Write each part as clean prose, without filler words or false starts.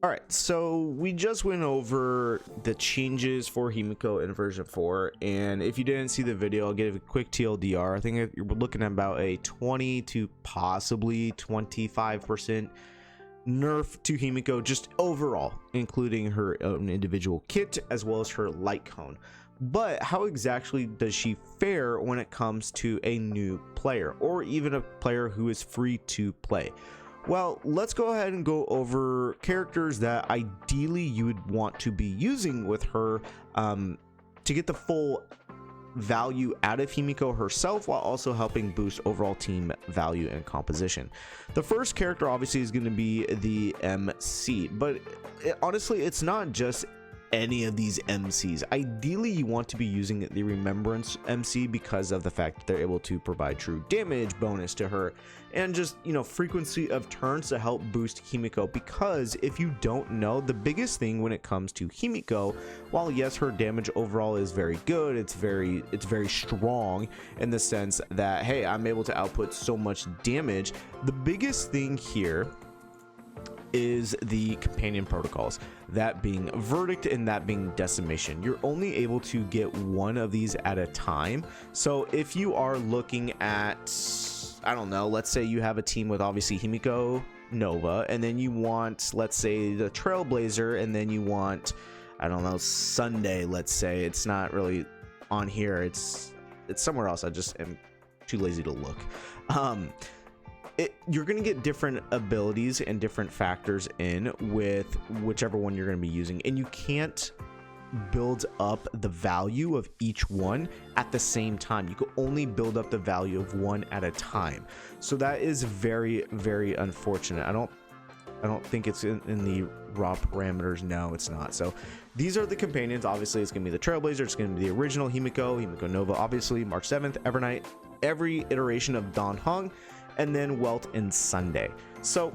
All right, so we just went over the changes for Himeko in version 4, and if you didn't see the video, I'll give a quick TLDR. I think you're looking at about a 20 to possibly 25% nerf to Himeko just overall, including her own individual kit as well as her light cone. But how exactly does she fare when it comes to a new player or even a player who is free to play? Well, let's go ahead and go over characters that ideally you would want to be using with her to get the full value out of Himeko herself, while also helping boost overall team value and composition. The first character obviously is going to be the MC, but honestly, it's not just any of these MCs. Ideally, you want to be using the Remembrance MC because of the fact that they're able to provide true damage bonus to her and just, you know, frequency of turns to help boost Himeko. Because if you don't know, the biggest thing when it comes to Himeko, while yes, her damage overall is very good, it's very strong in the sense that, hey, I'm able to output so much damage. The biggest thing here is the companion protocols, that being Verdict and that being Decimation. You're only able to get one of these at a time. So if you are looking at, I don't know, let's say you have a team with obviously Himeko Nova, and then you want, let's say, the Trailblazer, and then you want, I don't know, Sunday, let's say. It's not really on here, it's somewhere else. I just am too lazy to look. You're going to get different abilities and different factors in with whichever one you're going to be using, and you can't build up the value of each one at the same time. You can only build up the value of one at a time, so that is very, very unfortunate. I don't think it's in the raw parameters. No, it's not. So these are the companions. Obviously, it's going to be the Trailblazer, it's going to be the original Himeko Nova, obviously March 7th, Evernight, every iteration of Don Hung, and then Welt and Sunday. So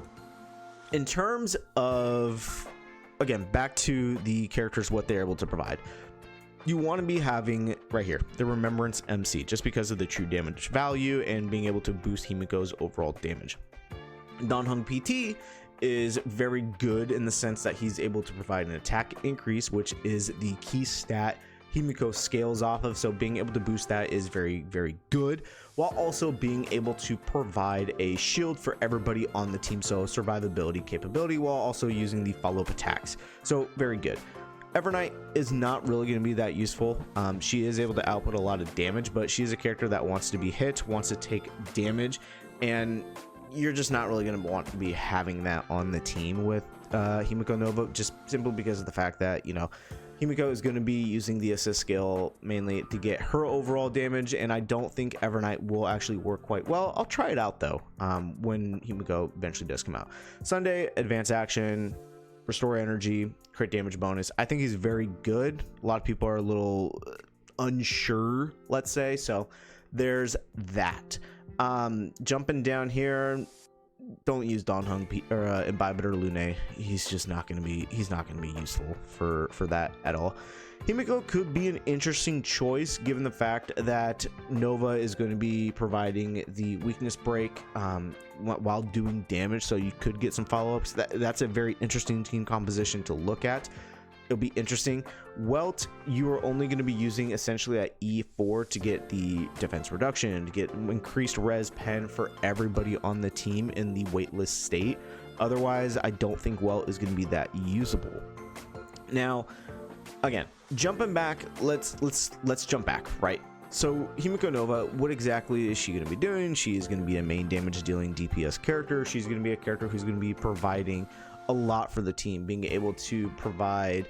in terms of, again, back to the characters, what they're able to provide, you want to be having right here the Remembrance MC, just because of the true damage value and being able to boost Himeko's overall damage. Don Hung PT is very good in the sense that he's able to provide an attack increase, which is the key stat Himeko scales off of, so being able to boost that is very, very good, while also being able to provide a shield for everybody on the team, so survivability capability, while also using the follow-up attacks, so very good. Evernight is not really going to be that useful. She is able to output a lot of damage, but she's a character that wants to be hit, wants to take damage, and you're just not really going to want to be having that on the team with Himeko Nova, just simply because of the fact that, you know, Himeko is going to be using the assist skill mainly to get her overall damage, and I don't think Evernight will actually work quite well. I'll try it out though when Himeko eventually does come out. Sunday, advance action, restore energy, crit damage bonus. I think he's very good. A lot of people are a little unsure, let's say, so there's that. Jumping down here, don't use Don Hung or Imbibiter Lune. He's not going to be useful for that at all. Himeko could be an interesting choice given the fact that Nova is going to be providing the weakness break while doing damage, so you could get some follow-ups. That's a very interesting team composition to look at. It'll be interesting. Welt, you are only going to be using essentially at E4 to get the defense reduction, to get increased res pen for everybody on the team in the waitlist state. Otherwise, I don't think Welt is going to be that usable. Now, again, jumping back, let's jump back, right? So Himeko Nova, what exactly is she going to be doing? She is going to be a main damage dealing DPS character. She's going to be a character who's going to be providing a lot for the team, being able to provide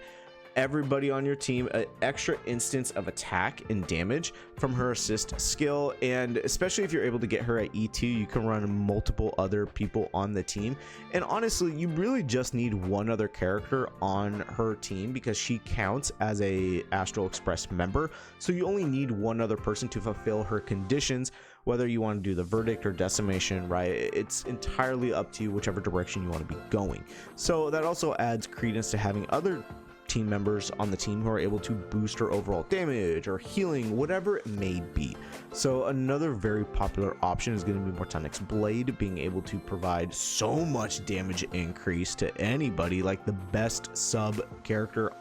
everybody on your team an extra instance of attack and damage from her assist skill, and especially if you're able to get her at E2, you can run multiple other people on the team. And honestly, you really just need one other character on her team because she counts as a Astral Express member, so you only need one other person to fulfill her conditions, whether you want to do the Verdict or Decimation, right? It's entirely up to you, whichever direction you want to be going. So that also adds credence to having other team members on the team who are able to boost her overall damage or healing, whatever it may be. So another very popular option is going to be Mortonic's Blade, being able to provide so much damage increase to anybody, like the best sub character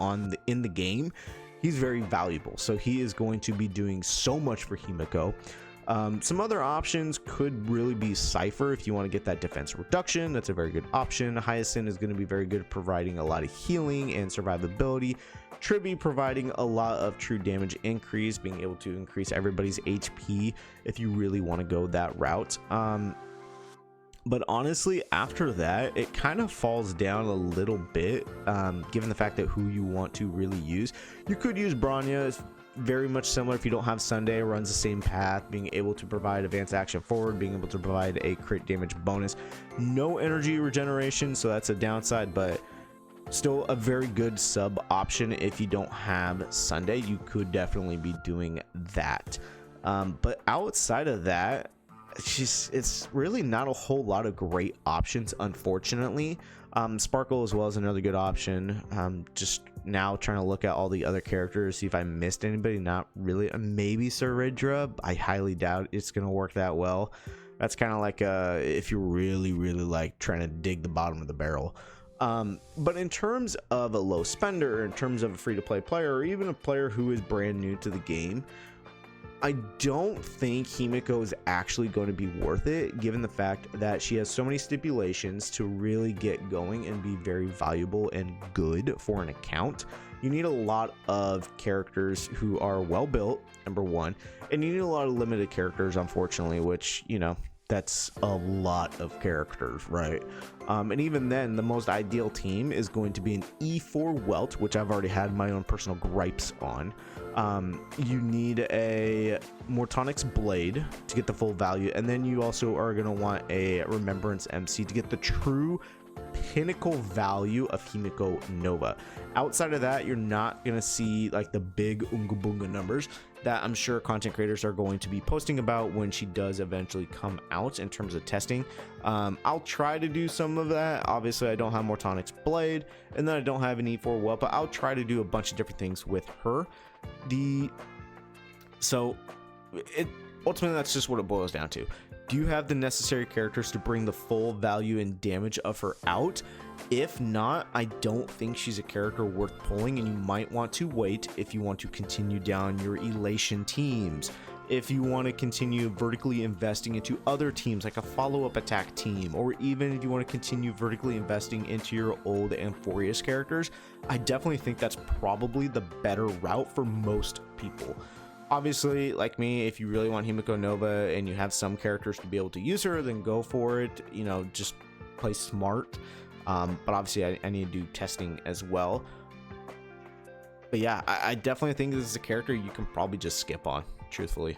in the game. He's very valuable, so he is going to be doing so much for Himeko. Some other options could really be Cypher if you want to get that defense reduction. That's a very good option. Hyacinth is going to be very good at providing a lot of healing and survivability. Tribby providing a lot of true damage increase, being able to increase everybody's HP if you really want to go that route. But honestly, after that, it kind of falls down a little bit, given the fact that who you want to really use. You could use Bronya. It's very much similar if you don't have Sunday. Runs the same path, being able to provide advanced action forward, being able to provide a crit damage bonus. No energy regeneration, so that's a downside, but still a very good sub option if you don't have Sunday. You could definitely be doing that. But outside of that, it's really not a whole lot of great options, unfortunately. Sparkle as well is another good option. Just now trying to look at all the other characters, see if I missed anybody. Not really. Maybe Saridra. I highly doubt it's gonna work that well. That's kind of like if you're really like trying to dig the bottom of the barrel. But in terms of a low spender, in terms of a free-to-play player, or even a player who is brand new to the game, I don't think Himeko is actually going to be worth it, given the fact that she has so many stipulations to really get going and be very valuable and good for an account. You need a lot of characters who are well built, number one, and you need a lot of limited characters, unfortunately, which, you know, that's a lot of characters, right? And even then, the most ideal team is going to be an E4 Welt, which I've already had my own personal gripes on. You need a Mortonic's Blade to get the full value, and then you also are going to want a Remembrance MC to get the true pinnacle value of Himeko Nova. Outside of that, you're not going to see like the big Unga Bunga numbers that I'm sure content creators are going to be posting about when she does eventually come out in terms of testing. I'll try to do some of that. Obviously, I don't have Mortonic's Blade, and then I don't have an E4 Well, but I'll try to do a bunch of different things with her. Ultimately, that's just what it boils down to. Do you have the necessary characters to bring the full value and damage of her out? If not, I don't think she's a character worth pulling, and you might want to wait if you want to continue down your Elation teams. If you want to continue vertically investing into other teams like a follow-up attack team, or even if you want to continue vertically investing into your old Amphorius characters, I definitely think that's probably the better route for most people. Obviously, like me, if you really want Himeko Nova and you have some characters to be able to use her, then go for it. You know, just play smart. But obviously, I need to do testing as well. But yeah, I definitely think this is a character you can probably just skip on, truthfully.